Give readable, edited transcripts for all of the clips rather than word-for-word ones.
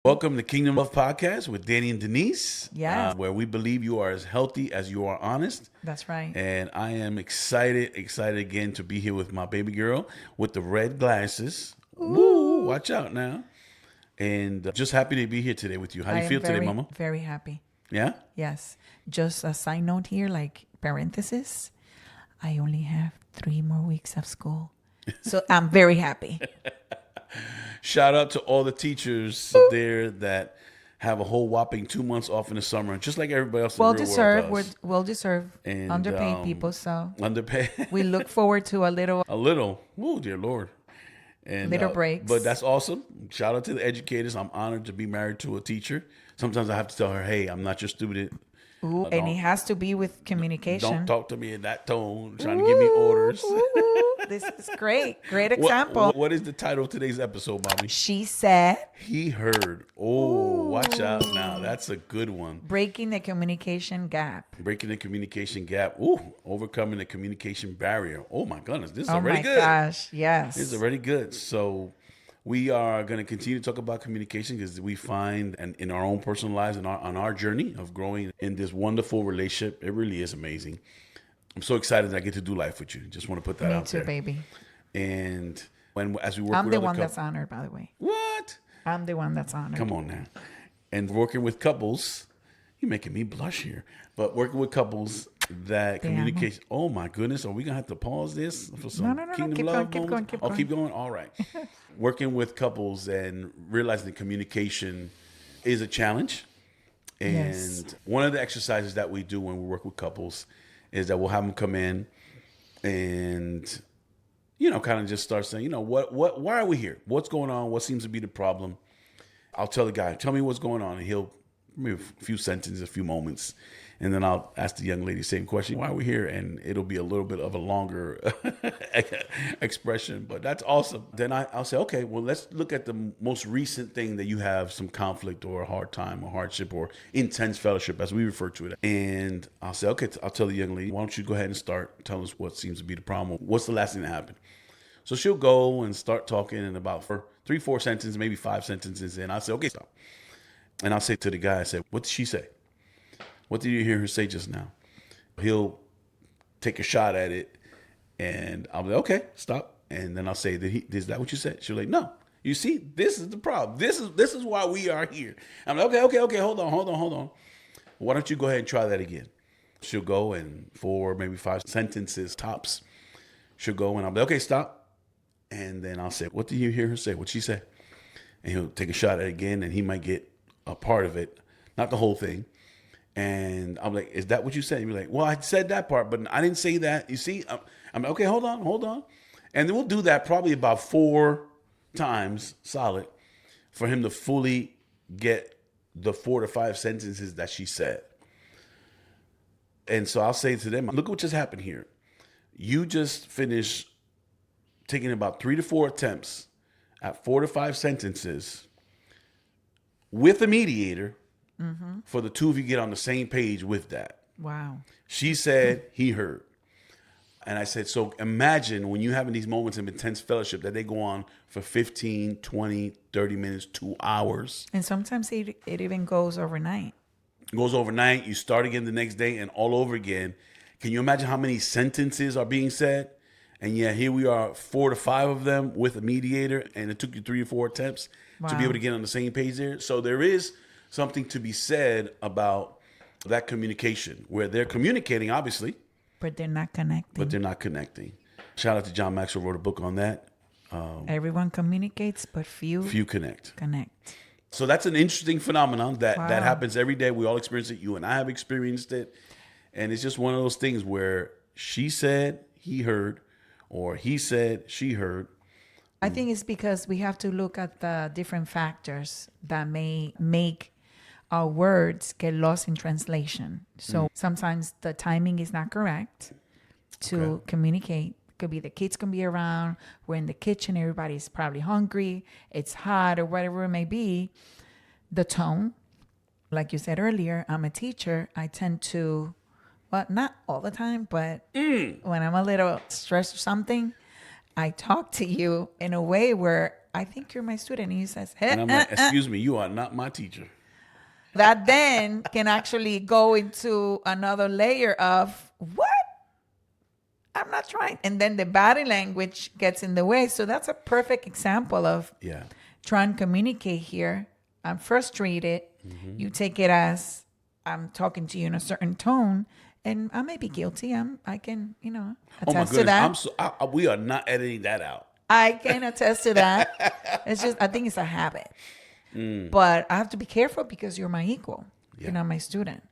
Welcome to Kingdom Love Podcast with Danny and Denise. Yes. Where we believe you are as healthy as you are honest. That's right. And I am excited again to be here with my baby girl with the red glasses. Woo! Watch out now. And just happy to be here today with you. How do you feel today, Mama? Very happy. Yeah? Yes. Just a side note here, like parenthesis. I only have 3 more weeks of school. So I'm very happy. Shout out to all the teachers there that have a whole whopping 2 months off in the summer, just like everybody else in the real world does. Well deserved. And, Underpaid people, so underpaid. we look forward to a little Oh, dear Lord. And, little breaks. But that's awesome. Shout out to the educators. I'm honored to be married to a teacher. Sometimes I have to tell her, hey, I'm not your student. Ooh, and it has to be with communication. Don't talk to me in that tone, trying to give me orders. This is great. Great example. What is the title of today's episode, Bobby? She said. He heard. Oh, watch out now. That's a good one. Breaking the communication gap. Breaking the communication gap. Ooh, overcoming the communication barrier. Oh, my goodness. This is already good. Oh, my gosh. Yes. This is already good. So we are going to continue to talk about communication because we find, and in our own personal lives and on our journey of growing in this wonderful relationship, it really is amazing. I'm so excited that I get to do life with you. Just want to put that out there. Me too, baby. And as we work I'm with the other one that's honored, by the way. What? I'm the one that's honored. Come on now. And working with couples, you're making me blush here. But working with couples that communication. Oh my goodness, are we gonna have to pause this for some No. Kingdom Love moments? Keep going. All right. Working with couples and realizing that communication is a challenge. And one of the exercises that we do when we work with couples is that we'll have them come in and, kind of just start saying, why are we here? What's going on? What seems to be the problem? I'll tell the guy, tell me what's going on. And he'll maybe a few sentences, a few moments. And then I'll ask the young lady the same question, why are we here? And it'll be a little bit of a longer expression, but that's awesome. Then I'll say, okay, well, let's look at the most recent thing that you have some conflict or a hard time or hardship or intense fellowship, as we refer to it. And I'll say, okay, I'll tell the young lady, why don't you go ahead and start telling us what seems to be the problem? What's the last thing that happened? So she'll go and start talking in about 3-4 sentences, maybe 5 sentences. And I'll say, okay, stop. And I'll say to the guy, I said, what did she say? What did you hear her say just now? He'll take a shot at it, and I'll be like, okay, stop. And then I'll say, is that what you said? She'll be like, no. You see, this is the problem. This is why we are here. I'm like, okay, hold on. Why don't you go ahead and try that again? She'll go, and 4, maybe 5 sentences tops, she'll go, and I'll be like, okay, stop. And then I'll say, what did you hear her say? What'd she say? And he'll take a shot at it again, and he might get a part of it, not the whole thing. And I'm like, is that what you said? You're like, well, I said that part, but I didn't say that. You see, I'm like, okay, hold on. And then we'll do that probably about 4 times solid for him to fully get the 4 to 5 sentences that she said. And so I'll say to them, look what just happened here. You just finished taking about 3 to 4 attempts at 4 to 5 sentences with a mediator. Mm-hmm. For the two of you get on the same page with that. Wow. She said, he heard. And I said, so imagine when you're having these moments of intense fellowship that they go on for 15, 20, 30 minutes, 2 hours. And sometimes it even goes overnight. It goes overnight. You start again the next day and all over again. Can you imagine how many sentences are being said? And yeah, here we are, 4 to 5 of them with a mediator. And it took you 3 or 4 attempts to be able to get on the same page there. So there is something to be said about that communication where they're communicating, obviously. But they're not connecting. Shout out to John Maxwell, wrote a book on that. Everyone communicates, but few connect. So that's an interesting phenomenon that happens every day. We all experience it. You and I have experienced it. And it's just one of those things where she said, he heard, or he said, she heard. I think it's because we have to look at the different factors that may make our words get lost in translation. So sometimes the timing is not correct to communicate. It could be the kids can be around. We're in the kitchen. Everybody's probably hungry. It's hot or whatever it may be. The tone, like you said earlier, I'm a teacher. I tend to, well, not all the time, but when I'm a little stressed or something, I talk to you in a way where I think you're my student. And he says, And I'm like, excuse me, you are not my teacher. that then can actually go into another layer of what? I'm not trying. And then the body language gets in the way. So that's a perfect example of trying to communicate here. I'm frustrated. You take it as I'm talking to you in a certain tone. And I may be guilty. I can, Oh my attest to that. goodness, we are not editing that out. I can attest to that. It's just, I think it's a habit. But I have to be careful because you're my equal. You're not my student.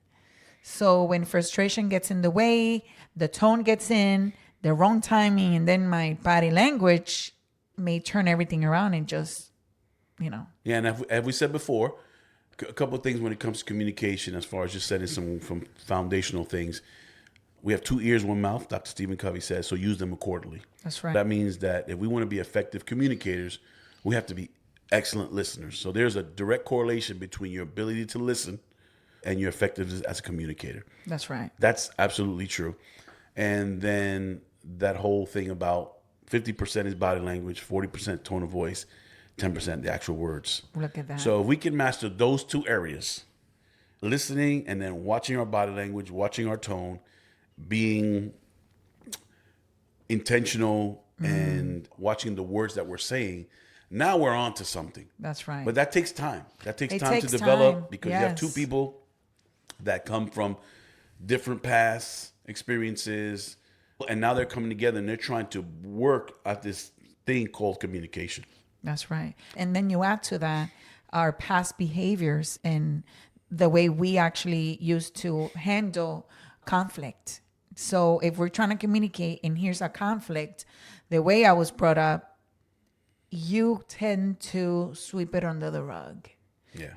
So when frustration gets in the way, the tone gets in, the wrong timing, and then my body language may turn everything around and just, Yeah, and as we said before, a couple of things when it comes to communication, as far as just setting some foundational things. We have 2 ears, 1 mouth, Dr. Stephen Covey says, so use them accordingly. That's right. That means that if we want to be effective communicators, we have to be excellent listeners. So there's a direct correlation between your ability to listen and your effectiveness as a communicator. That's right. That's absolutely true. And then that whole thing about 50% is body language, 40% tone of voice, 10% the actual words. Look at that. So if we can master those 2 areas, listening and then watching our body language, watching our tone, being intentional and watching the words that we're saying, now we're on to something. That's right. But that takes time. That takes It time takes to develop time. because you have 2 Yes. people that come from different past experiences, and now they're coming together and they're trying to work at this thing called communication. That's right. And then you add to that our past behaviors and the way we actually used to handle conflict. So if we're trying to communicate and here's a conflict, the way I was brought up, you tend to sweep it under the rug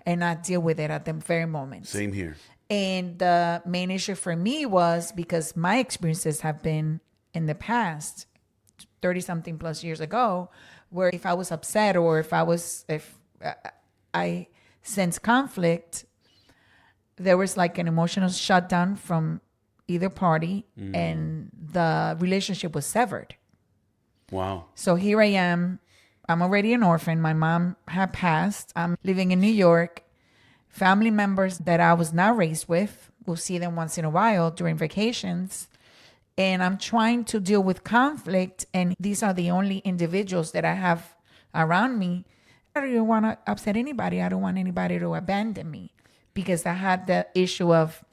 and not deal with it at the very moment. Same here. And the main issue for me was because my experiences have been in the past, 30 something plus years ago, where if I was upset or if I sensed conflict, there was like an emotional shutdown from either party and the relationship was severed. Wow. So here I am. I'm already an orphan. My mom had passed. I'm living in New York. Family members that I was not raised with, we'll see them once in a while during vacations. And I'm trying to deal with conflict. And these are the only individuals that I have around me. I don't want to upset anybody. I don't want anybody to abandon me because I had the issue of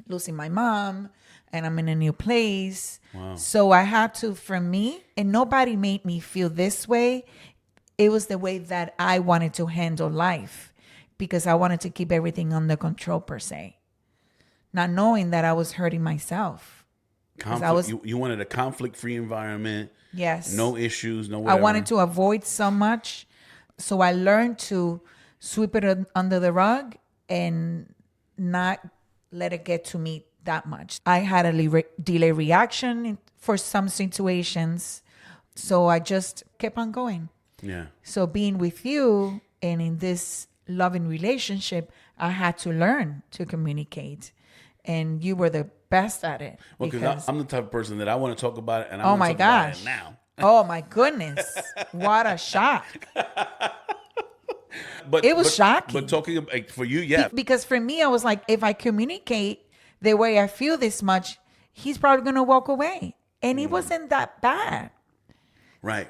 losing my mom and I'm in a new place. Wow. So I had to, for me, and nobody made me feel this way. It was the way that I wanted to handle life because I wanted to keep everything under control per se. Not knowing that I was hurting myself. You wanted a conflict-free environment. Yes. No issues, no whatever. I wanted to avoid so much. So I learned to sweep it under the rug and not let it get to me that much. I had a delay reaction for some situations. So I just kept on going. Yeah. So being with you and in this loving relationship, I had to learn to communicate. And you were the best at it. Well, because I'm the type of person that I want to talk about it and I oh want my to talk about gosh. it now. Oh my goodness. What a shock. But It was shocking. But talking about, for you, yeah. Because for me, I was like, if I communicate the way I feel this much, he's probably going to walk away. And it wasn't that bad. Right.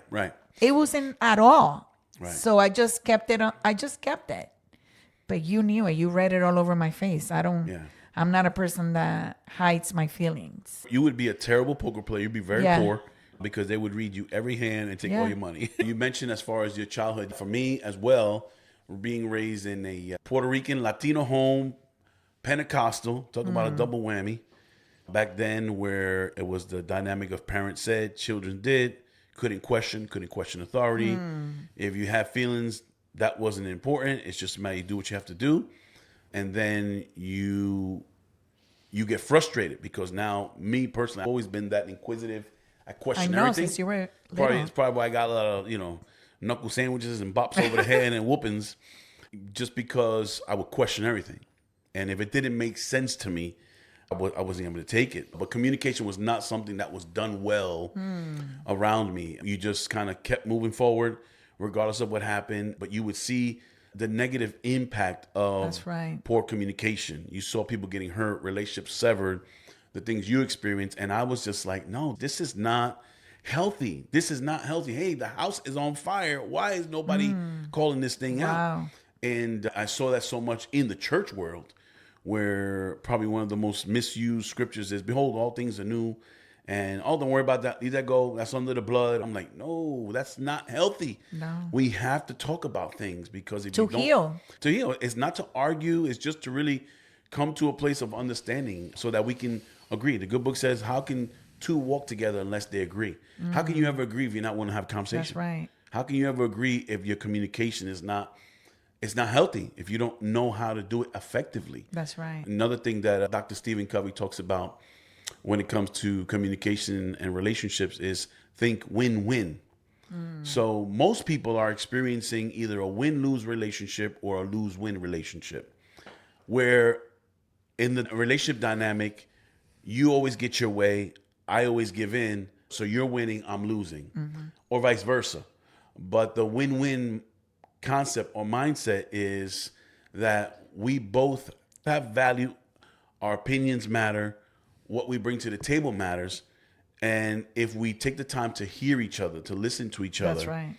It wasn't at all. Right. So I just kept it. I just kept it. But you knew it. You read it all over my face. I'm not a person that hides my feelings. You would be a terrible poker player. You'd be very poor because they would read you every hand and take all your money. You mentioned as far as your childhood. For me as well, being raised in a Puerto Rican Latino home, Pentecostal, talk about a double whammy. Back then where it was the dynamic of parents said, children did, couldn't question authority. If you have feelings, that wasn't important. It's just a matter you do what you have to do. And then you get frustrated because now, me personally, I've always been that inquisitive. I question everything. Since you were little. It's probably why I got a lot of, knuckle sandwiches and bops over the head and whoopings, just because I would question everything. And if it didn't make sense to me, I wasn't able to take it. But communication was not something that was done well around me. You just kind of kept moving forward, regardless of what happened, but you would see the negative impact of That's right. poor communication. You saw people getting hurt, relationships severed, the things you experienced. And I was just like, no, this is not healthy. This is not healthy. Hey, the house is on fire. Why is nobody calling this thing out? Wow. And I saw that so much in the church world, where probably one of the most misused scriptures is, behold, all things are new. And oh, don't worry about that. Leave that go. That's under the blood. I'm like, no, that's not healthy. No. We have to talk about things, because if To you don't, heal. to heal, it's not to argue. It's just to really come to a place of understanding so that we can agree. The good book says, how can two walk together unless they agree? How can you ever agree if you're not willing to have a conversation? That's right. How can you ever agree if your communication is not, it's not healthy, if you don't know how to do it effectively? That's right. Another thing that Dr. Stephen Covey talks about when it comes to communication and relationships is think win-win. So most people are experiencing either a win-lose relationship or a lose-win relationship, where in the relationship dynamic, you always get your way, I always give in, so you're winning, I'm losing, or vice versa. But the win-win concept or mindset is that we both have value, our opinions matter, what we bring to the table matters. And if we take the time to hear each other, to listen to each other, That's right.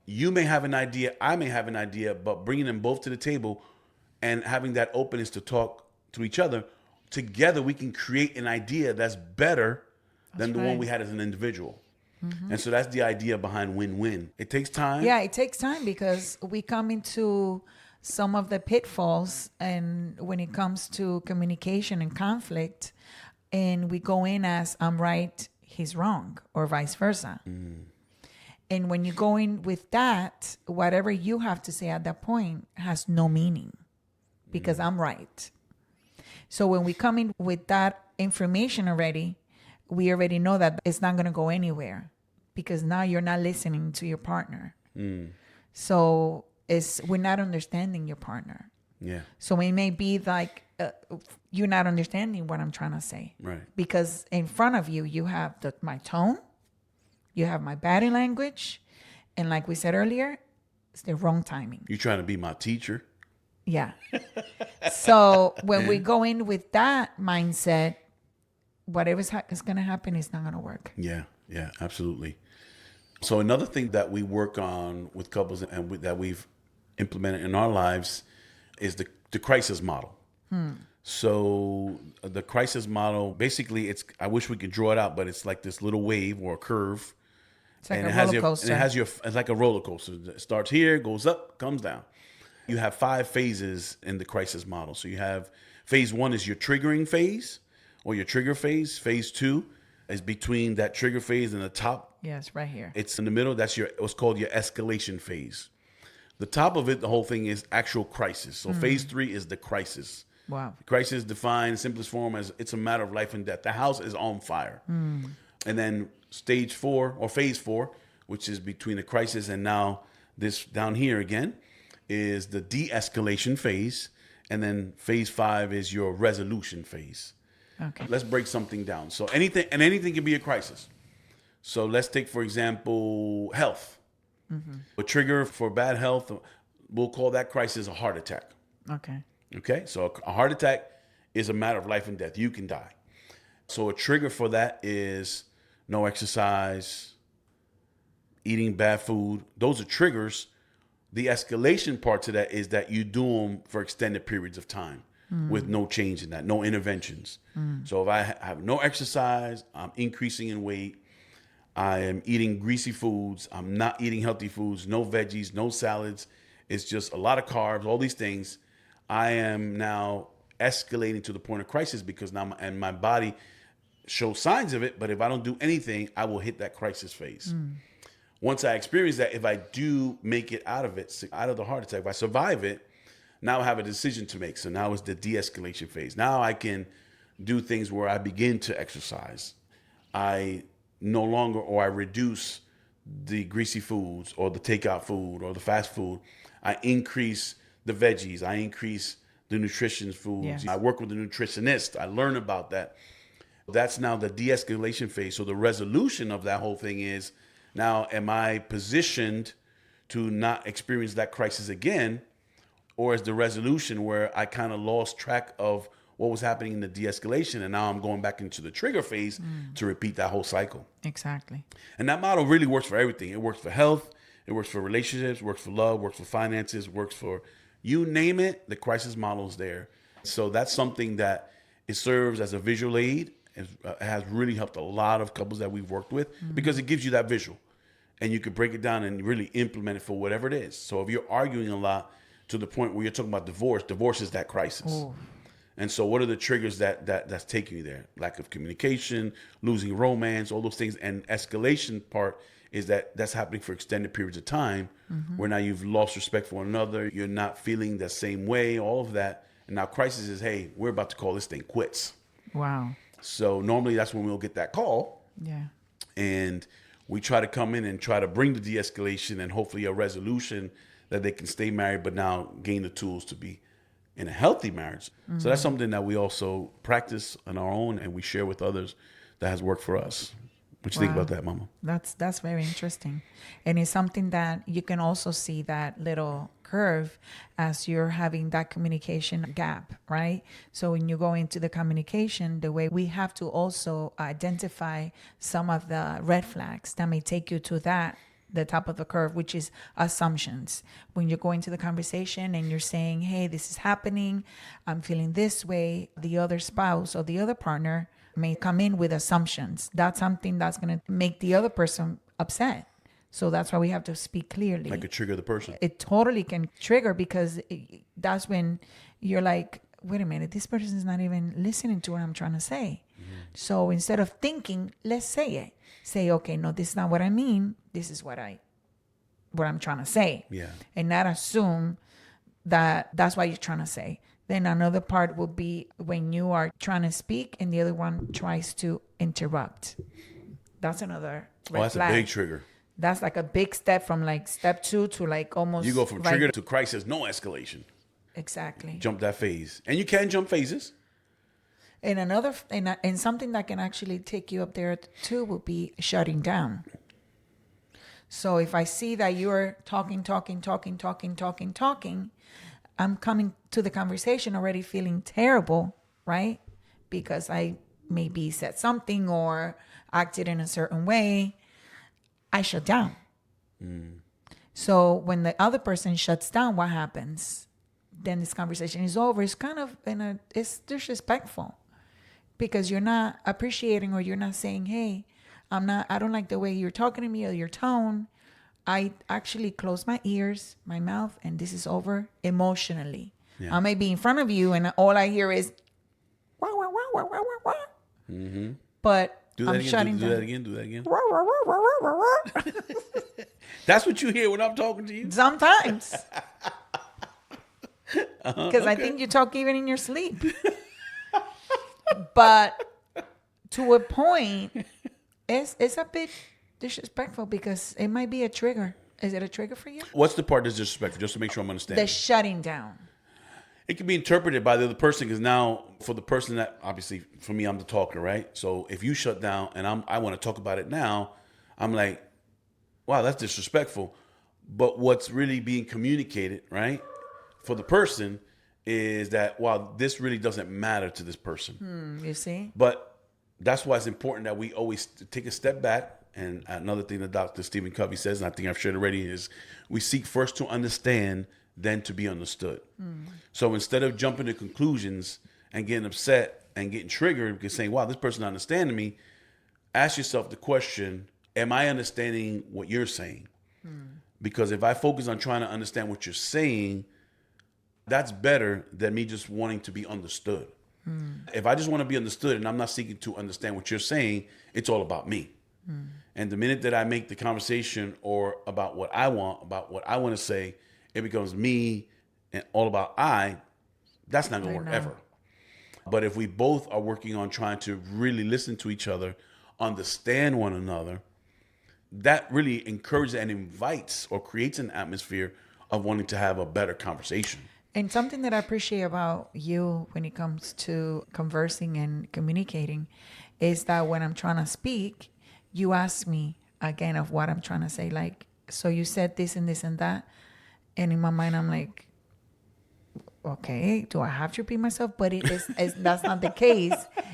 you may have an idea, I may have an idea, but bringing them both to the table and having that openness to talk to each other, together we can create an idea that's better than the one we had as an individual. And so that's the idea behind win-win. It takes time. Yeah, it takes time, because we come into some of the pitfalls, and when it comes to communication and conflict, and we go in as I'm right, he's wrong, or vice versa. And when you go in with that, whatever you have to say at that point has no meaning, because I'm right. So when we come in with that information already, we already know that it's not going to go anywhere, because now you're not listening to your partner. So we're not understanding your partner. Yeah. So it may be like you're not understanding what I'm trying to say. Right. Because in front of you, you have my tone, you have my body language, and like we said earlier, it's the wrong timing. You're trying to be my teacher. Yeah. So when we go in with that mindset, whatever's is going to happen is not going to work. Yeah, absolutely. So another thing that we work on with couples and that we've implemented in our lives is the crisis model. So the crisis model, basically, I wish we could draw it out, but it's like this little wave or a curve. It's like and a roller coaster. It's like a roller coaster. It starts here, goes up, comes down. You have 5 phases in the crisis model. So you have phase 1 is your triggering phase or your trigger phase. Phase 2 is between that trigger phase and the top. Yes, right here. It's in the middle. That's what's called your escalation phase. The top of it, the whole thing is actual crisis. So phase 3 is the crisis. Wow. The crisis is defined in simplest form as it's a matter of life and death. The house is on fire. And then stage 4 or phase 4, which is between the crisis and now this down here again, is the de-escalation phase. And then phase 5 is your resolution phase. Okay. Let's break something down. So anything can be a crisis. So let's take, for example, health. A trigger for bad health, we'll call that crisis a heart attack. Okay, so a heart attack is a matter of life and death. You can die. So a trigger for that is no exercise, eating bad food. Those are triggers. The escalation part to that is that you do them for extended periods of time with no change in that, no interventions. So if I have no exercise, I'm increasing in weight, I am eating greasy foods, I'm not eating healthy foods, no veggies, no salads, it's just a lot of carbs, all these things, I am now escalating to the point of crisis because now my body shows signs of it, but if I don't do anything, I will hit that crisis phase. Once I experience that, if I do make it out of the heart attack, if I survive it, now I have a decision to make. So now it's the de-escalation phase. Now I can do things where I begin to exercise. I no longer, or I reduce the greasy foods or the takeout food or the fast food. I increase the veggies. I increase the nutrition foods. Yes. I work with a nutritionist. I learn about that. That's now the de-escalation phase. So the resolution of that whole thing is, now am I positioned to not experience that crisis again, or as the resolution where I kind of lost track of what was happening in the de-escalation, and now I'm going back into the trigger phase to repeat that whole cycle. Exactly. And that model really works for everything. It works for health, it works for relationships, works for love, works for finances, works for you name it. The crisis model is there. So that's something that it serves as a visual aid. It has really helped a lot of couples that we've worked with because it gives you that visual, and you can break it down and really implement it for whatever it is. So if you're arguing a lot to the point where you're talking about divorce is that crisis. Ooh. And so what are the triggers that's taking you there? Lack of communication, losing romance, all those things. And escalation part is that's happening for extended periods of time where now you've lost respect for one another. You're not feeling the same way, all of that. And now crisis is, hey, we're about to call this thing quits. Wow. So normally that's when we'll get that call. Yeah. And we try to come in and try to bring the de-escalation and hopefully a resolution that they can stay married, but now gain the tools to be in a healthy marriage. So that's something that we also practice on our own and we share with others that has worked for us. What you think about that, Mama? That's very interesting. And it's something that you can also see that little curve as you're having that communication gap, right? So when you go into the communication, the way we have to also identify some of the red flags that may take you to the top of the curve, which is assumptions. When you go into the conversation and you're saying, hey, this is happening, I'm feeling this way, the other spouse or the other partner may come in with assumptions. That's something that's going to make the other person upset. So that's why we have to speak clearly. Like it trigger the person. It totally can trigger because that's when you're like, wait a minute, this person is not even listening to what I'm trying to say. So instead of thinking, let's say it. Say, okay, no, this is not what I mean. This is what I'm trying to say. Yeah. And not assume that that's what you're trying to say. Then another part will be when you are trying to speak and the other one tries to interrupt. That's another red That's flag. a big trigger. That's like a big step from like step 2 to like almost. You go from trigger to crisis, no escalation. Exactly. Jump that phase. And you can jump phases. And another, and something that can actually take you up there too would be shutting down. So if I see that you're talking, I'm coming to the conversation already feeling terrible, right? Because I maybe said something or acted in a certain way. I shut down. So when the other person shuts down, what happens? Then this conversation is over. It's kind of it's disrespectful. Because you're not appreciating or you're not saying, hey, I don't like the way you're talking to me or your tone. I actually close my ears, my mouth, and this is over emotionally. Yeah. I may be in front of you and all I hear is, wah, wah, wah, wah, wah, wah, wah. But I'm shutting down. Do that again. That's what you hear when I'm talking to you? Sometimes. Because I think you talk even in your sleep. But to a point, it's a bit disrespectful because it might be a trigger. Is it a trigger for you? What's the part that's disrespectful? Just to make sure I'm understanding. The shutting down. It can be interpreted by the other person because now for the person that, obviously, for me, I'm the talker, right? So if you shut down and I want to talk about it now, I'm like, wow, that's disrespectful. But what's really being communicated, right, for the person is that, wow, this really doesn't matter to this person. You see? But that's why it's important that we always take a step back. And another thing that Dr. Stephen Covey says, and I think I've shared already, is we seek first to understand, then to be understood. So instead of jumping to conclusions and getting upset and getting triggered because saying, wow, this person's not understanding me, ask yourself the question, am I understanding what you're saying? Because if I focus on trying to understand what you're saying, that's better than me just wanting to be understood. If I just want to be understood and I'm not seeking to understand what you're saying, it's all about me. And the minute that I make the conversation or about what I want to say, it becomes me and all about that's not going to work ever. But if we both are working on trying to really listen to each other, understand one another, that really encourages and invites or creates an atmosphere of wanting to have a better conversation. And something that I appreciate about you when it comes to conversing and communicating is that when I'm trying to speak, you ask me again of what I'm trying to say. Like, so you said this and this and that. And in my mind, I'm like, okay, do I have to repeat myself? But that's not the case.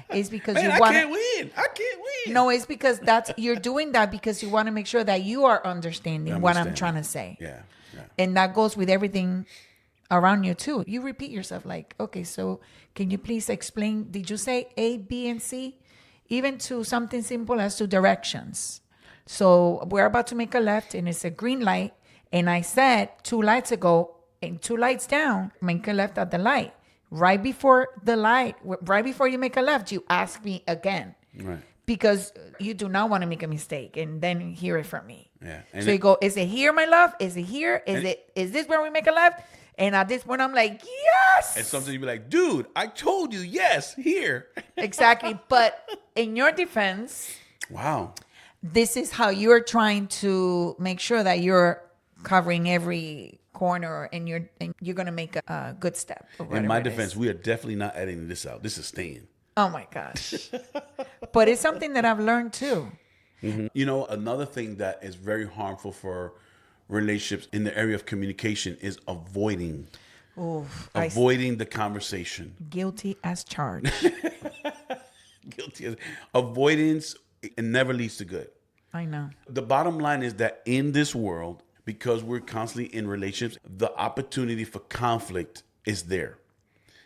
It's because Man, you I want can't to. win. I can't win. No, it's because you're doing that because you want to make sure that you are understanding what I'm trying to say. Yeah. Yeah. And that goes with everything around you too. You repeat yourself like, okay, so can you please explain? Did you say A, B, and C? Even to something simple as to directions. So we're about to make a left and it's a green light. And I said 2 lights ago, and 2 lights down, make a left at the light. Right before the light, right before you make a left, you ask me again. Right. Because you do not want to make a mistake and then hear it from me. Yeah. So you go, is it here, my love? Is it here? Is this where we make a left? And at this point, I'm like, yes. And sometimes you be like, dude, I told you, yes, here. Exactly. But in your defense, Wow. this is how you're trying to make sure that you're covering every corner and you're going to make a good step. In my defense, we are definitely not editing this out. This is staying. Oh my gosh. But it's something that I've learned too. Mm-hmm. You know, another thing that is very harmful for relationships in the area of communication is avoiding the conversation. Guilty as charged. Avoidance, it never leads to good. I know. The bottom line is that in this world, because we're constantly in relationships, the opportunity for conflict is there.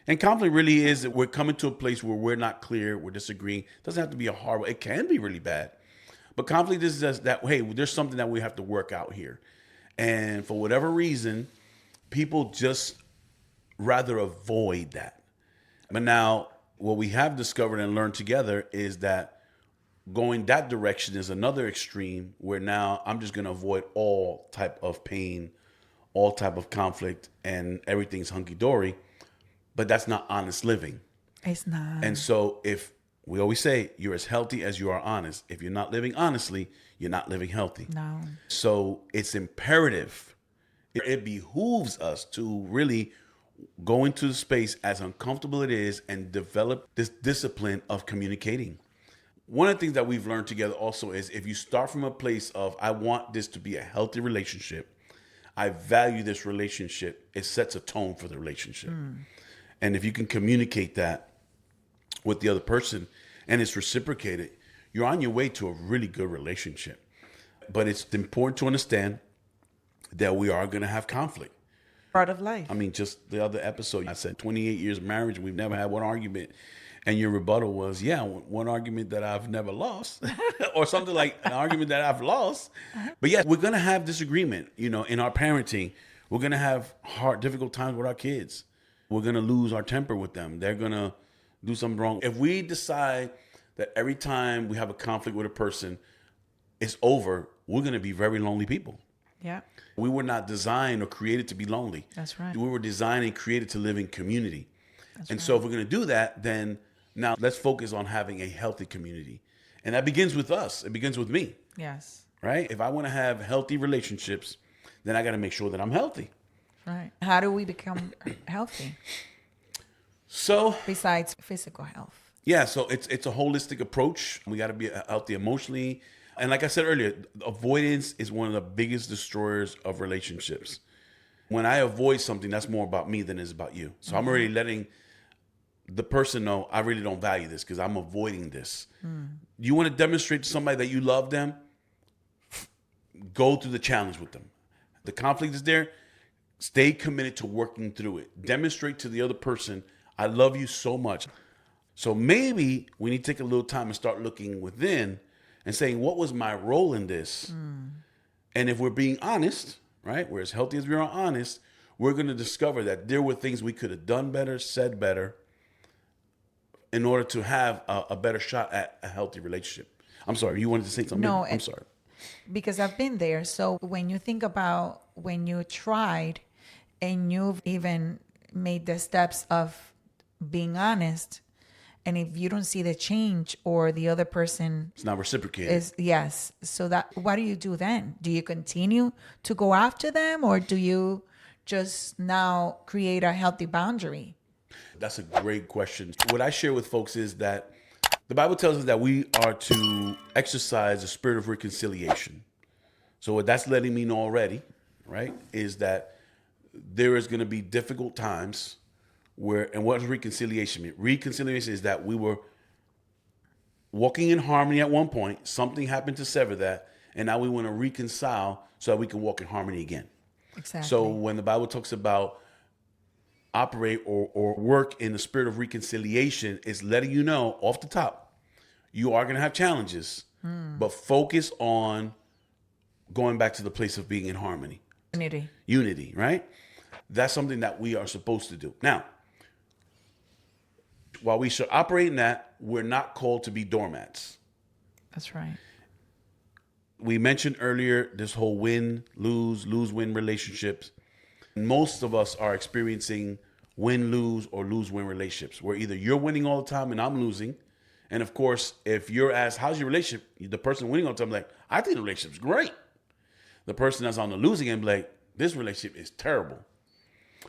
And conflict really is that we're coming to a place where we're not clear, we're disagreeing. It doesn't have to be a horrible, it can be really bad. But conflict is just that, hey, there's something that we have to work out here. And for whatever reason, people just rather avoid that. But now, what we have discovered and learned together is that going that direction is another extreme where now I'm just going to avoid all type of pain, all type of conflict, and everything's hunky-dory. But that's not honest living. It's not. And so if we always say you're as healthy as you are honest, if you're not living honestly, you're not living healthy. No. So it's imperative. It behooves us to really go into the space, as uncomfortable it is, and develop this discipline of communicating. One of the things that we've learned together also is if you start from a place of, I want this to be a healthy relationship, I value this relationship, it sets a tone for the relationship. And if you can communicate that with the other person and it's reciprocated, you're on your way to a really good relationship. But it's important to understand that we are going to have conflict. Part of life. I mean, just the other episode, I said 28 years of marriage, we've never had one argument. And your rebuttal was, yeah, one argument that I've never lost or something like an argument that I've lost. But yeah, we're going to have disagreement, in our parenting. We're going to have difficult times with our kids. We're going to lose our temper with them. They're going to do something wrong. If we decide that every time we have a conflict with a person, it's over, we're going to be very lonely people. Yeah. We were not designed or created to be lonely. That's right. We were designed and created to live in community. So if we're going to do that, then now let's focus on having a healthy community. And that begins with us. It begins with me. Yes. Right? If I want to have healthy relationships, then I got to make sure that I'm healthy. Right. How do we become healthy? So besides physical health. Yeah, so it's a holistic approach. We got to be healthy emotionally. And like I said earlier, avoidance is one of the biggest destroyers of relationships. When I avoid something, that's more about me than it is about you. So I'm already letting the person know I really don't value this because I'm avoiding this. You want to demonstrate to somebody that you love them? Go through the challenge with them. The conflict is there. Stay committed to working through it. Demonstrate to the other person, I love you so much. So maybe we need to take a little time and start looking within and saying, what was my role in this? And if we're being honest, right, we're as healthy as we are honest, we're going to discover that there were things we could have done better, said better, in order to have a better shot at a healthy relationship. I'm sorry, you wanted to say something? No, I'm sorry. Because I've been there. So when you think about when you tried and you've even made the steps of being honest, and if you don't see the change or the other person it's not reciprocated. Yes. So what do you do then? Do you continue to go after them, or do you just now create a healthy boundary? That's a great question. What I share with folks is that the Bible tells us that we are to exercise the spirit of reconciliation. So what that's letting me know already, right, is that there is going to be difficult times where, and what does reconciliation mean? Reconciliation is that we were walking in harmony at one point, something happened to sever that, and now we want to reconcile so that we can walk in harmony again. Exactly. So when the Bible talks about operate or work in the spirit of reconciliation, it's letting you know off the top, you are going to have challenges, but focus on going back to the place of being in harmony. Unity, right? That's something that we are supposed to do. Now, while we should operate in that, we're not called to be doormats. That's right. We mentioned earlier this whole win, lose, win relationships. Most of us are experiencing win, lose, or lose, win relationships where either you're winning all the time and I'm losing. And of course, if you're asked, how's your relationship? The person winning all the time, like, I think the relationship's great. The person that's on the losing end, like, this relationship is terrible.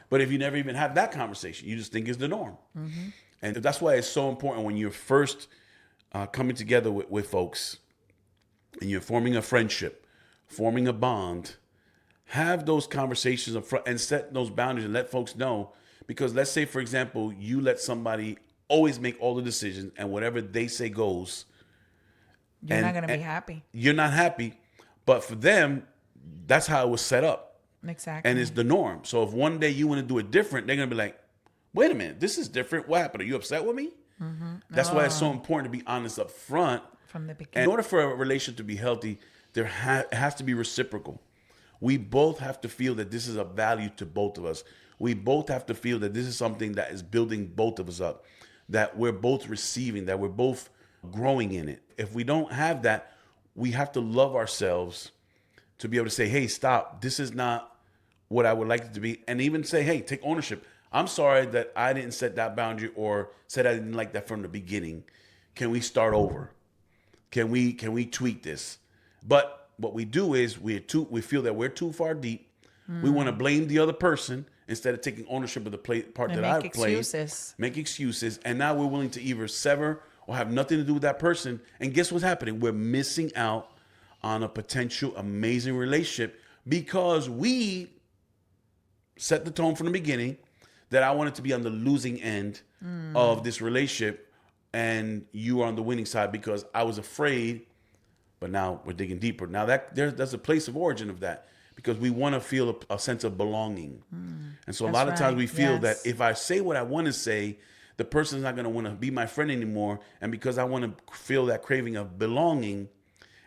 But if you never even have that conversation, you just think it's the norm. Mm-hmm. And that's why it's so important when you're first coming together with folks and you're forming a friendship, forming a bond, have those conversations up front and set those boundaries and let folks know. Because let's say, for example, you let somebody always make all the decisions and whatever they say goes. You're not going to be happy. You're not happy. But for them, that's how it was set up. Exactly. And it's the norm. So if one day you want to do it different, they're going to be like, wait a minute, this is different. What happened? Are you upset with me? Mm-hmm. That's why it's so important to be honest up front. From the beginning. In order for a relationship to be healthy, there has to be reciprocal. We both have to feel that this is a value to both of us. We both have to feel that this is something that is building both of us up, that we're both receiving, that we're both growing in it. If we don't have that, we have to love ourselves to be able to say, hey, stop. This is not what I would like it to be. And even say, hey, take ownership. I'm sorry that I didn't set that boundary or said I didn't like that from the beginning. Can we start over? Can we tweak this? But what we do is we feel that we're too far deep. We want to blame the other person instead of taking ownership of the part that I played. Make excuses. And now we're willing to either sever or have nothing to do with that person. And guess what's happening? We're missing out on a potential amazing relationship because we set the tone from the beginning that I wanted to be on the losing end of this relationship and you are on the winning side because I was afraid. But now we're digging deeper. Now there's a place of origin of that because we want to feel a sense of belonging. And so a lot of times we feel that if I say what I want to say, the person's not going to want to be my friend anymore. And because I want to feel that craving of belonging,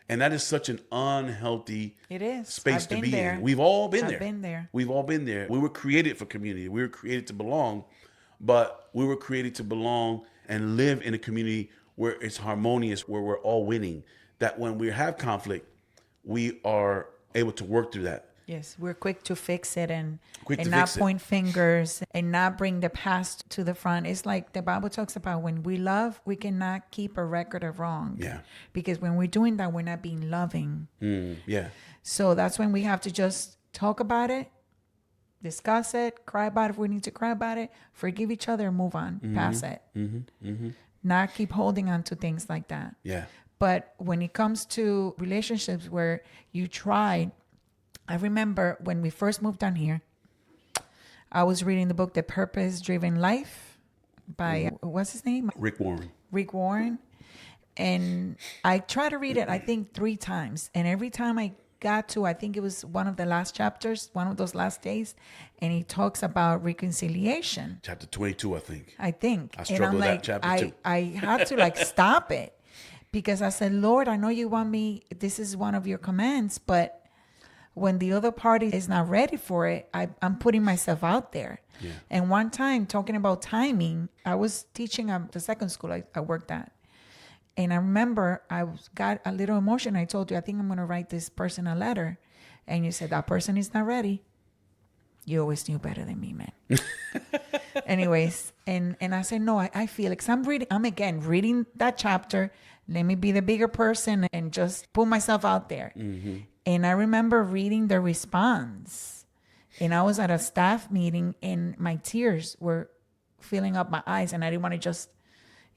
and that is such an unhealthy space to be in. We've all been there. We've all been there. We were created for community. We were created to belong, but we were created to belong and live in a community where it's harmonious, where we're all winning. That when we have conflict, we are able to work through that. Yes, we're quick to fix it and not point fingers and not bring the past to the front. It's like the Bible talks about when we love, we cannot keep a record of wrong. Yeah. Because when we're doing that, we're not being loving. Yeah. So that's when we have to just talk about it, discuss it, cry about it if we need to cry about it, forgive each other and move on, pass it. Not keep holding on to things like that. Yeah. But when it comes to relationships where you tried, I remember when we first moved down here, I was reading the book, The Purpose-Driven Life by, what's his name? Rick Warren. And I tried to read it, I think 3 times. And every time I got to, I think it was one of the last chapters, one of those last days, and he talks about reconciliation. Chapter 22, I think. I struggled with that chapter too. I had to stop it because I said, Lord, I know you want me, this is one of your commands, but when the other party is not ready for it, I'm putting myself out there. Yeah. And one time, talking about timing, I was teaching at the second school I worked at. And I remember I got a little emotion. I told you, I think I'm going to write this person a letter. And you said, that person is not ready. You always knew better than me, man. Anyways, and I said, no, I feel it. Because I'm again reading that chapter. Let me be the bigger person and just put myself out there. Mm-hmm. And I remember reading the response. And I was at a staff meeting and my tears were filling up my eyes. And I didn't want to just,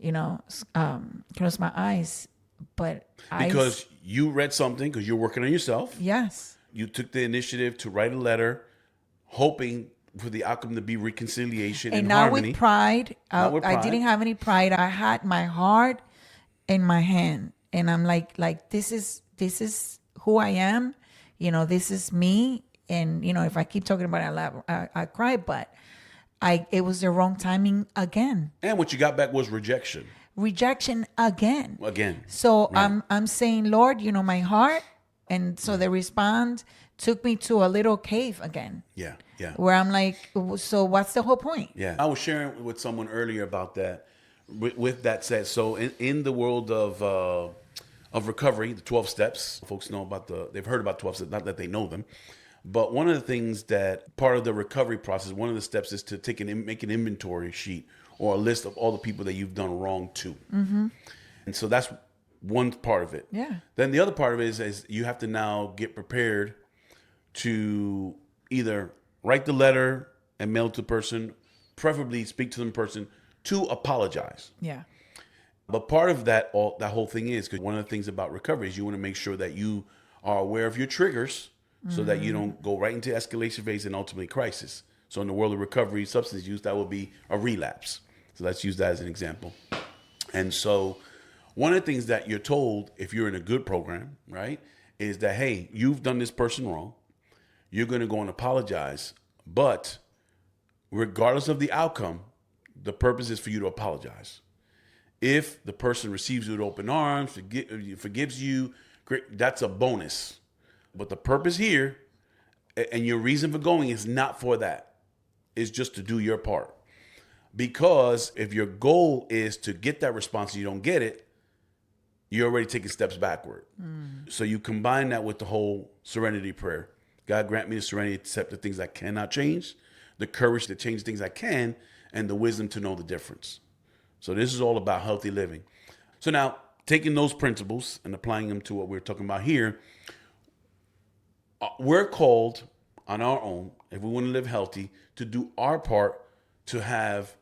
close my eyes. but Because you read something, because you're working on yourself. Yes. You took the initiative to write a letter, hoping for the outcome to be reconciliation and now harmony. with pride, Not with I pride. didn't have any pride. I had my heart in my hand, and I'm like this is who I am. This is me. And if I keep talking about it, I laugh, I cry. But it was the wrong timing again. And what you got back was rejection. Rejection again. Again. So Right. I'm saying, Lord, my heart, and so the response took me to a little cave again. Yeah. Yeah. Where I'm like, so what's the whole point? Yeah. I was sharing with someone earlier about that. With that said, so in the world of recovery, the 12 steps, folks know about they've heard about 12 steps, not that they know them. But one of the things that part of the recovery process, one of the steps is to make an inventory sheet or a list of all the people that you've done wrong to. Mm-hmm. And so that's one part of it. Yeah. Then the other part of it is you have to now get prepared to either write the letter and mail it to the person, preferably speak to them in person, to apologize. Yeah. But part of that whole thing is, because one of the things about recovery is you want to make sure that you are aware of your triggers so that you don't go right into escalation phase and ultimately crisis. So in the world of recovery, substance use, that would be a relapse. So let's use that as an example. And so one of the things that you're told if you're in a good program, right, is that, hey, you've done this person wrong. You're going to go and apologize. But regardless of the outcome, the purpose is for you to apologize. If the person receives you with open arms, forgives you, great, that's a bonus. But the purpose here and your reason for going is not for that. It's just to do your part. Because if your goal is to get that response and you don't get it, you're already taking steps backward. So you combine that with the whole serenity prayer. God, grant me the serenity to accept the things I cannot change, the courage to change things I can, and the wisdom to know the difference. So this is all about healthy living. So now, taking those principles and applying them to what we're talking about here, we're called on our own, if we want to live healthy, to do our part to have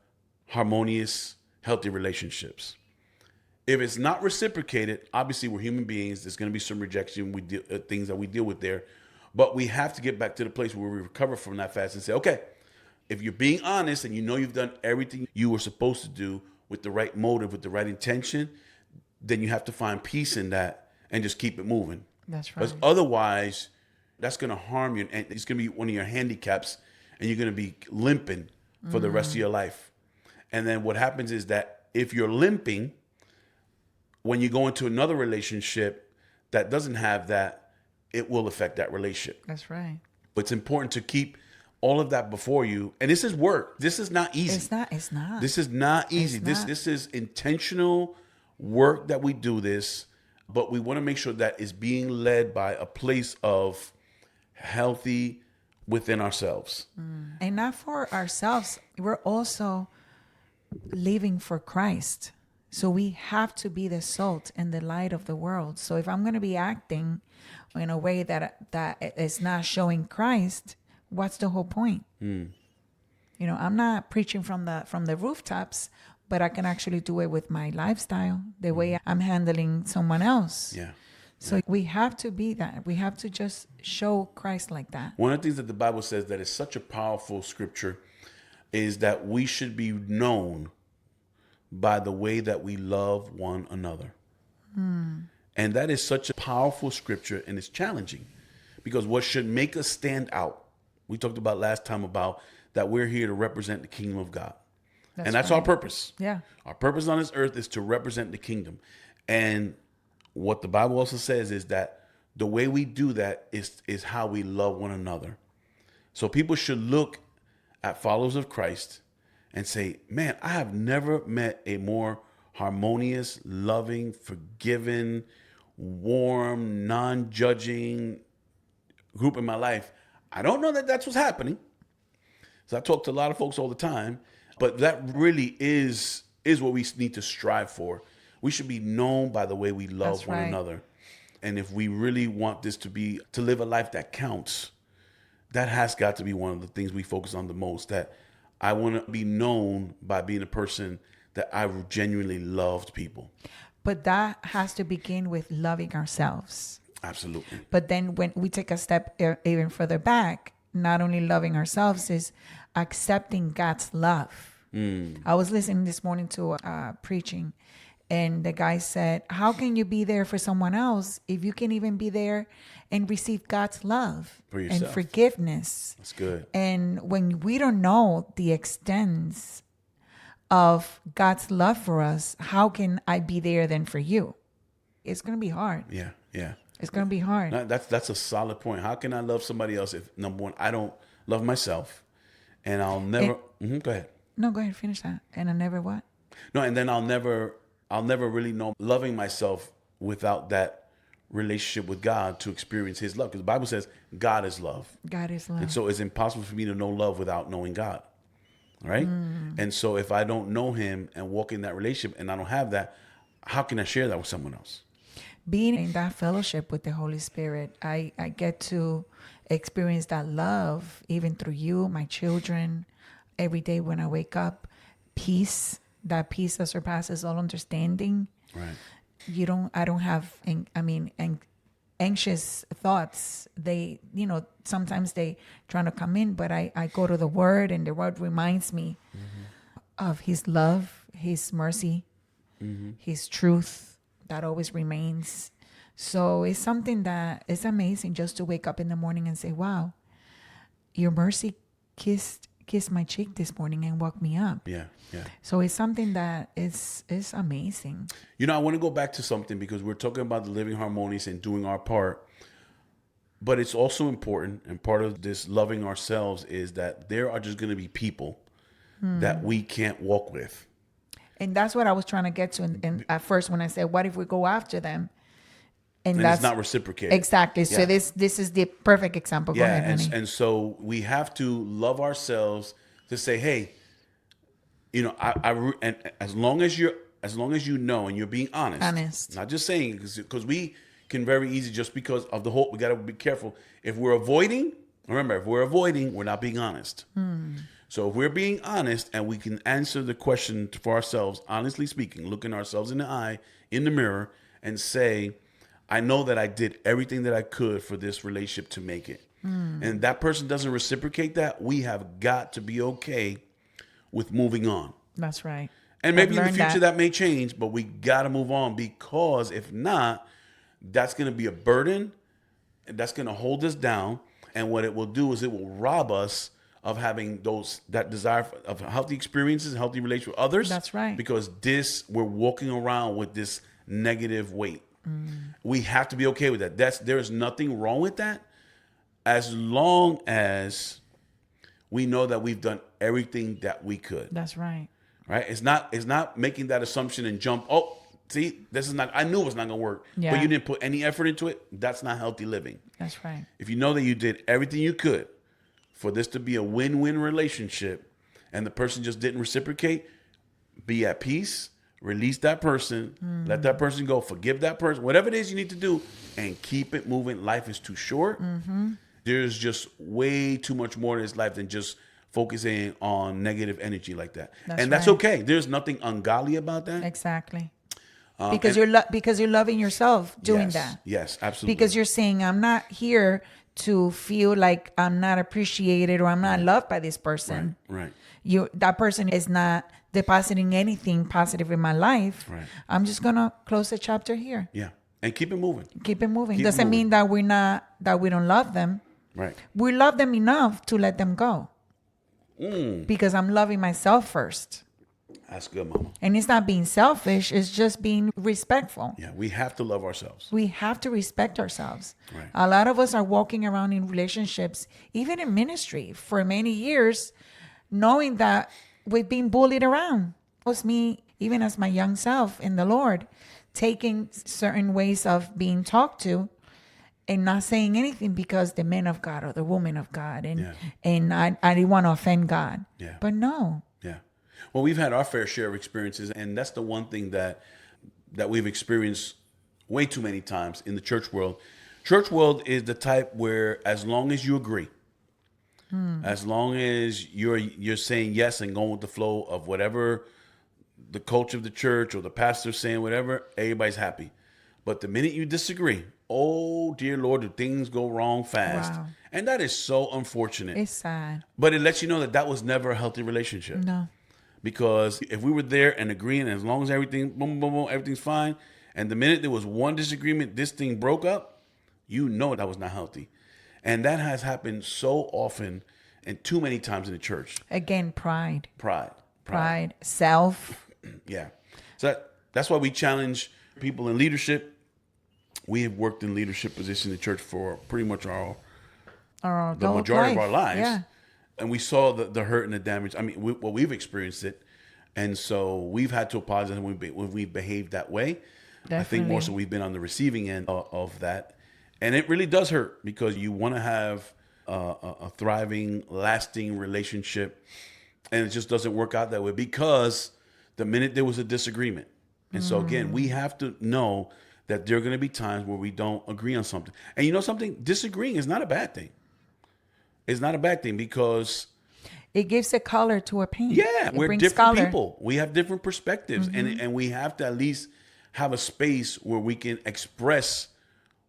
harmonious, healthy relationships. If it's not reciprocated, obviously we're human beings. There's going to be some rejection, things that we deal with there. But we have to get back to the place where we recover from that fast and say, okay, if you're being honest and you know you've done everything you were supposed to do with the right motive, with the right intention, then you have to find peace in that and just keep it moving. That's right. Because otherwise, that's going to harm you. And it's going to be one of your handicaps and you're going to be limping for the rest of your life. And then what happens is that if you're limping, when you go into another relationship that doesn't have that, it will affect that relationship. That's right. But it's important to keep all of that before you. And this is work. This is not easy. It's not. This is not easy. This is intentional work that we do this, but we want to make sure that it's being led by a place of healthy within ourselves. And not for ourselves. We're also living for Christ. So we have to be the salt and the light of the world. So if I'm going to be acting in a way that is not showing Christ, what's the whole point? I'm not preaching from the rooftops, but I can actually do it with my lifestyle, the way I'm handling someone else. Yeah. So we have to be that. We have to just show Christ like that. One of the things that the Bible says that is such a powerful scripture is that we should be known by the way that we love one another. And that is such a powerful scripture, and it's challenging because what should make us stand out, we talked about last time about that we're here to represent the kingdom of God. That's our purpose. Yeah. Our purpose on this earth is to represent the kingdom. And what the Bible also says is that the way we do that is how we love one another. So people should look at followers of Christ and say, man, I have never met a more harmonious, loving, forgiving, warm, non-judging group in my life. I don't know that that's what's happening. So I talk to a lot of folks all the time, but that really is what we need to strive for. We should be known by the way we love That's one right. another. And if we really want this to live a life that counts, that has got to be one of the things we focus on the most, that I want to be known by being a person that I genuinely loved people. But that has to begin with loving ourselves. Absolutely. But then when we take a step even further back, not only loving ourselves is accepting God's love. I was listening this morning to preaching, and the guy said, how can you be there for someone else if you can even be there and receive God's love For yourself. and forgiveness? That's good. And when we don't know the extent of God's love for us, how can I be there then for you? It's going to be hard. Yeah, yeah. It's going to be hard. No, that's a solid point. How can I love somebody else if, number one, I don't love myself, and I'll never. Go ahead. No, go ahead, finish that. And I never what? No, and then I'll never really know loving myself without that relationship with God to experience His love. Because the Bible says God is love. God is love. And so it's impossible for me to know love without knowing God. All right? And so if I don't know Him and walk in that relationship and I don't have that, how can I share that with someone else? Being in that fellowship with the Holy Spirit, I get to experience that love even through you, my children, every day when I wake up. Peace, that peace that surpasses all understanding. Right. I don't have, anxious thoughts. They, sometimes they trying to come in, but I go to the Word, and the Word reminds me of His love, His mercy, His truth that always remains. So it's something that is amazing just to wake up in the morning and say, wow, your mercy kissed my cheek this morning and woke me up. Yeah, yeah. So it's something that is amazing. I want to go back to something because we're talking about the living harmonious and doing our part. But it's also important, and part of this loving ourselves is that there are just going to be people that we can't walk with. And that's what I was trying to get to in at first when I said, what if we go after them? And that's it's not reciprocated. Exactly. Yeah. So this is the perfect example. Go ahead, honey. And so we have to love ourselves to say, hey, and as long as you know and you're being honest, not just saying, because we can very easy, just because of the whole, we got to be careful. If we're avoiding, we're not being honest. So if we're being honest and we can answer the question for ourselves, honestly speaking, looking ourselves in the eye, in the mirror, and say, I know that I did everything that I could for this relationship to make it. And that person doesn't reciprocate that, we have got to be okay with moving on. That's right. And maybe in the future that may change, but we got to move on, because if not, that's going to be a burden, and that's going to hold us down. And what it will do is it will rob us of having that desire of healthy experiences, healthy relations with others. That's right. Because we're walking around with this negative weight. We have to be okay with that. There's nothing wrong with that, as long as we know that we've done everything that we could. That's right. Right? It's not making that assumption and jump, oh, see, this is not, I knew it was not going to work. Yeah. But you didn't put any effort into it. That's not healthy living. That's right. If you know that you did everything you could for this to be a win-win relationship and the person just didn't reciprocate, be at peace, release that person, let that person go, forgive that person, whatever it is you need to do, and keep it moving. Life is too short. There's just way too much more to this life than just focusing on negative energy like that. That's okay. There's nothing ungodly about that. Exactly. Because you're loving yourself doing that. Yes, absolutely. Because you're saying, I'm not here to feel like I'm not appreciated or I'm not loved by this person. Right. That person is not depositing anything positive in my life. Right. I'm just gonna close the chapter here. Yeah. And keep it moving. Doesn't mean that we don't love them. Right. We love them enough to let them go. Because I'm loving myself first. That's good, Mama. And it's not being selfish, it's just being respectful. Yeah, we have to love ourselves. We have to respect ourselves. Right. A lot of us are walking around in relationships, even in ministry, for many years, knowing that we've been bullied around. It was me, even as my young self in the Lord, taking certain ways of being talked to and not saying anything because the man of God or the woman of God. And I didn't want to offend God. Yeah. But no. Yeah. Well, we've had our fair share of experiences, and that's the one thing that we've experienced way too many times in the church world. Church world is the type where as long as you agree, as long as you're saying yes and going with the flow of whatever the culture of the church or the pastor saying whatever, everybody's happy. But the minute you disagree, oh dear Lord, do things go wrong fast. Wow. And that is so unfortunate. It's sad. But it lets you know that that was never a healthy relationship. No. Because if we were there and agreeing, as long as everything, boom, boom, boom, everything's fine, and the minute there was one disagreement, this thing broke up, you know that was not healthy. And that has happened so often and too many times in the church. Again, pride. Pride. Self. Yeah. So that's why we challenge people in leadership. We have worked in leadership positions in the church for pretty much the majority of our lives. Yeah. And we saw the hurt and the damage. I mean, we've experienced it. And so we've had to apologize when we've behaved that way. Definitely. I think more so we've been on the receiving end of that. And it really does hurt because you want to have a thriving, lasting relationship. And it just doesn't work out that way because the minute there was a disagreement. And so, again, we have to know that there are going to be times where we don't agree on something. And you know something? Disagreeing is not a bad thing. It's not a bad thing because it gives a color to a paint. Yeah, we're different people. We have different perspectives, and we have to at least have a space where we can express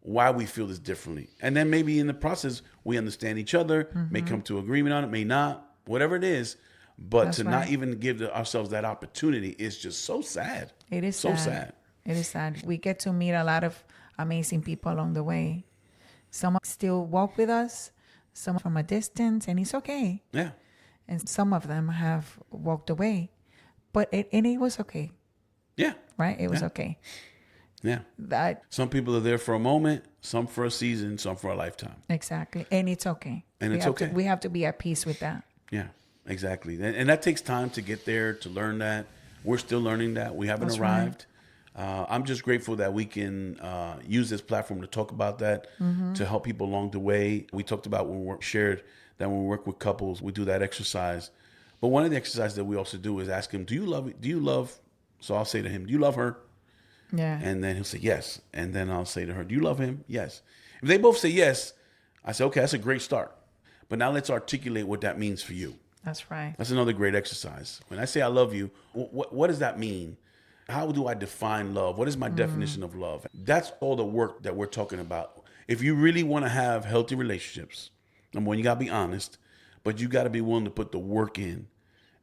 why we feel this differently. And then maybe in the process, we understand each other, may come to agreement on it, may not, whatever it is. But That's not even give ourselves that opportunity is just so sad. It is so sad. It is sad. We get to meet a lot of amazing people along the way. Some still walk with us, some from a distance, and it's okay. Yeah. And some of them have walked away, but it was okay. Yeah. Right? It was okay. Yeah. Some people are there for a moment, some for a season, some for a lifetime. Exactly. And it's okay. And it's okay. We have to be at peace with that. Yeah, exactly. And that takes time to get there, to learn that. We're still learning that. We haven't arrived. Right. I'm just grateful that we can use this platform to talk about that, to help people along the way. We talked about when we shared that when we work with couples, we do that exercise. But one of the exercises that we also do is ask him, do you love, so I'll say to him, do you love her? Yeah. And then he'll say yes. And then I'll say to her, do you love him? Yes. If they both say yes, I say, okay, that's a great start. But now let's articulate what that means for you. That's right. That's another great exercise. When I say I love you, what does that mean? How do I define love? What is my definition of love? That's all the work that we're talking about. If you really want to have healthy relationships, number one, you got to be honest, but you got to be willing to put the work in.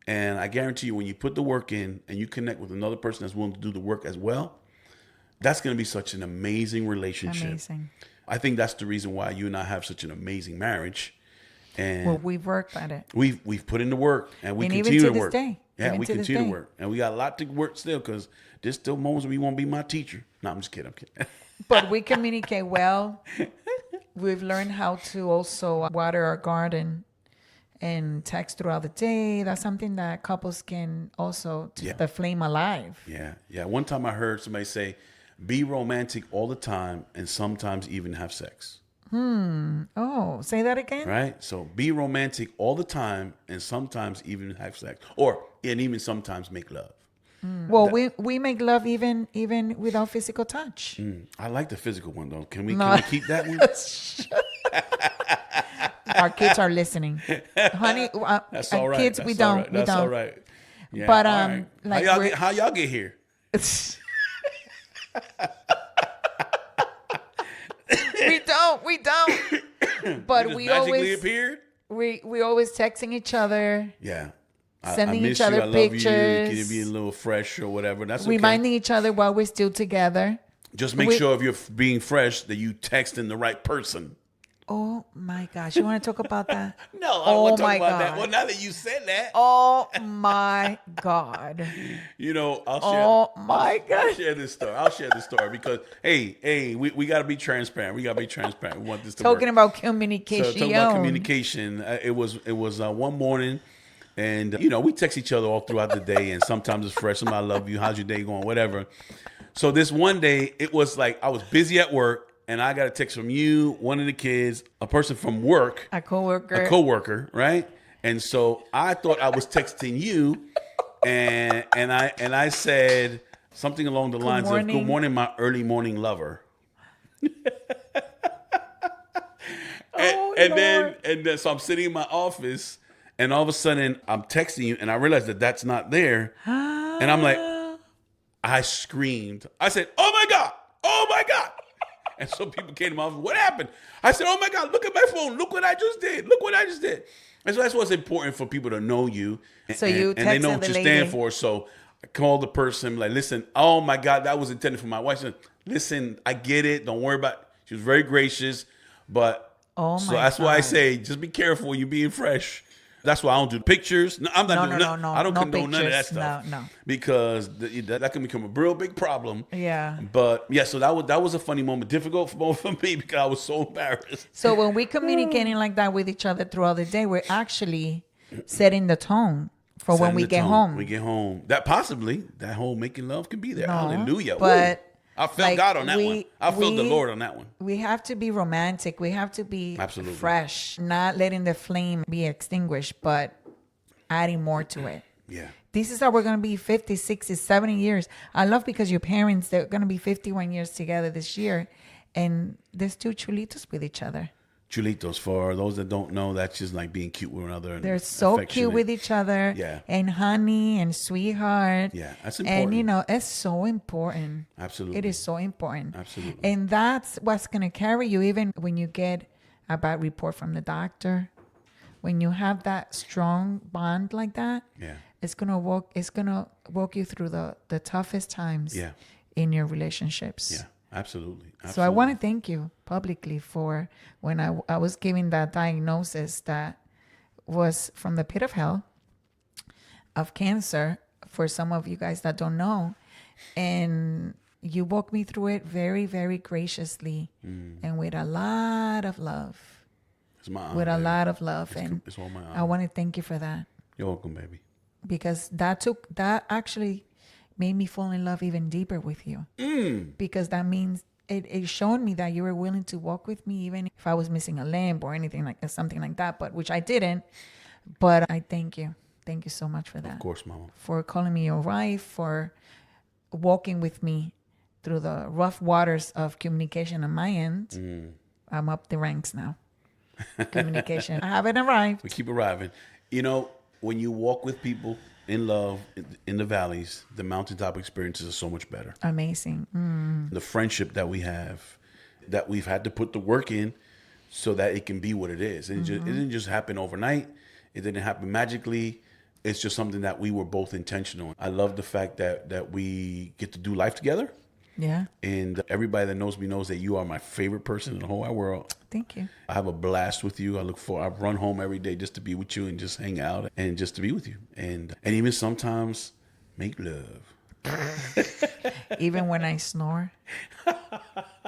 And I guarantee you, when you put the work in and you connect with another person that's willing to do the work as well, that's going to be such an amazing relationship. Amazing. I think that's the reason why you and I have such an amazing marriage. And we've worked at it. We've put in the work, and we continue to work. Yeah, we continue to work, and we got a lot to work still because there's still moments where you won't be my teacher. No, I'm just kidding. But we communicate well. We've learned how to also water our garden and text throughout the day. That's something that couples can also keep the flame alive. Yeah. One time I heard somebody say, "Be romantic all the time, and sometimes even have sex." Oh, say that again. Right. So be romantic all the time, and sometimes even have sex, and even sometimes make love. Well, we make love even without physical touch. I like the physical one though. Can we keep that one? Our kids are listening, honey. That's all right. Kids, That's we don't. Right. That's all right. Yeah, but right. like how y'all get here? We don't. But we always appeared. We always texting each other. Yeah. Sending I each other pictures. Can you be a little fresh or whatever? That's okay. Reminding each other while we're still together. Just make sure if you're being fresh that you texting the right person. Oh my gosh. You want to talk about that? No, I don't want to talk about that. Well, now that you said that. Oh my God. I'll share this story because, hey, we got to be transparent. We want this to work. Talking about communication. So talking about communication, it was one morning, and we text each other all throughout the day, and sometimes it's fresh. I love you. How's your day going? Whatever. So this one day, it was like I was busy at work. And I got a text from you, one of the kids, a person from work. A coworker, right? And so I thought I was texting you, and I said something along the lines of "Good morning, my early morning lover." and then so I'm sitting in my office, and all of a sudden I'm texting you, and I realize that that's not there. And I'm like, I screamed. I said, oh my God, oh my God. And some people came to my office, what happened? I said, oh my God, look at my phone. Look what I just did. Look what I just did. And so that's what's important for people to know you. So you and they know texted what the you lady. stand for. So I called the person, like, listen, oh my God, that was intended for my wife. She said, listen, I get it. Don't worry about it. She was very gracious. But Oh so my that's why I God. say, just be careful when you're being fresh. That's why I don't do pictures. No, I'm not doing that. No. I don't No condone none of that pictures. stuff. No. Because that can become a real big problem. Yeah. But yeah, so that was a funny moment, difficult for me because I was so embarrassed. So when we're communicating like that with each other throughout the day, we're actually setting the tone for when Setting we the get tone. home. We get home. That possibly that whole making love can be there. No, Hallelujah. but Woo. I felt like, God on that one. I felt the Lord on that one. We have to be romantic. We have to be Absolutely. fresh, not letting the flame be extinguished, but adding more to it. Yeah. This is how we're going to be 50, 60, 70 years. I love because your parents, they're going to be 51 years together this year. And there's two chulitos with each other. Chulitos, for those that don't know, that's just like being cute with one another. And They're so cute affectionate. with each other. Yeah. And honey and sweetheart. Yeah, that's important. And, you know, it's so important. Absolutely. It is so important. Absolutely. And that's what's going to carry you even when you get a bad report from the doctor. When you have that strong bond like that, Yeah. it's gonna walk you through the toughest times Yeah. in your relationships. Yeah. Absolutely. So I want to thank you publicly for when I was given that diagnosis that was from the pit of hell of cancer, for some of you guys that don't know. And you walked me through it very, very graciously and with a lot of love. It's my honor, With a baby. lot of love. It's all my honor. I want to thank you for that. You're welcome, baby. Because that actually made me fall in love even deeper with you. Because that means it showed me that you were willing to walk with me even if I was missing a limb or anything like something like that, but which I didn't. But I thank you. Thank you so much for that. Of course, Mama. For calling me your wife, for walking with me through the rough waters of communication on my end. I'm up the ranks now. Communication. I haven't arrived. We keep arriving. You know, when you walk with people in love in the valleys, the mountaintop experiences are so much better. Amazing. The friendship that we have, that we've had to put the work in so that it can be what it is. It didn't just happen overnight. It didn't happen magically. It's just something that we were both intentional. I love the fact that we get to do life together. Yeah. And everybody that knows me knows that you are my favorite person in the whole wide world. Thank you. I have a blast with you. I run home every day just to be with you and just hang out and just to be with you. And even sometimes make love. Even when I snore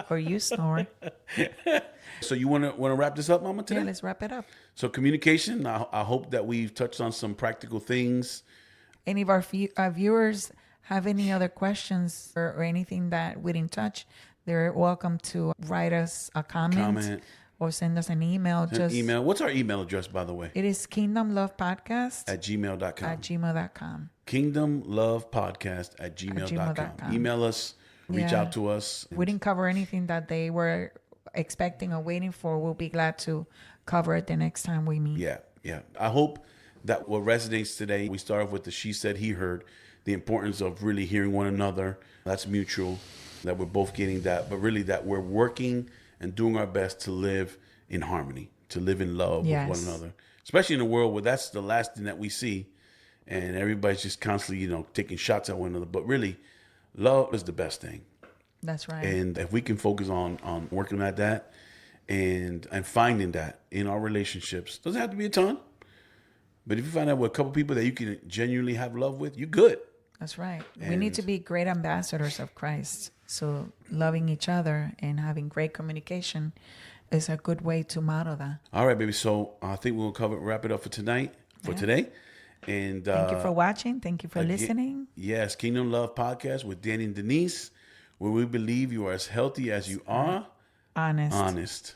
or you snore. So you want to wrap this up, Mama, today? Yeah, let's wrap it up. So communication, I hope that we've touched on some practical things. Any of our viewers have any other questions or anything that we didn't touch, they're welcome to write us a comment. Or send us an email. Email. What's our email address, by the way? It is kingdomlovepodcast @gmail.com. kingdomlovepodcast@gmail.com. Email us. Reach out to us. We didn't cover anything that they were expecting or waiting for. We'll be glad to cover it the next time we meet. Yeah. I hope that what resonates today, we start off with the she said, he heard, the importance of really hearing one another. That's mutual, that we're both getting that, but really that we're working and doing our best to live in harmony, to live in love with one another, especially in a world where that's the last thing that we see and everybody's just constantly, taking shots at one another. But really, love is the best thing. That's right. And if we can focus on working at that and finding that in our relationships, doesn't have to be a ton, but if you find out with a couple people that you can genuinely have love with, you're good. That's right. We need to be great ambassadors of Christ. So loving each other and having great communication is a good way to model that. All right, baby. So I think we'll wrap it up for today. And thank you for watching. Thank you for listening. Yes, Kingdom Love Podcast with Danny and Denise, where we believe you are as healthy as you are honest. Honest.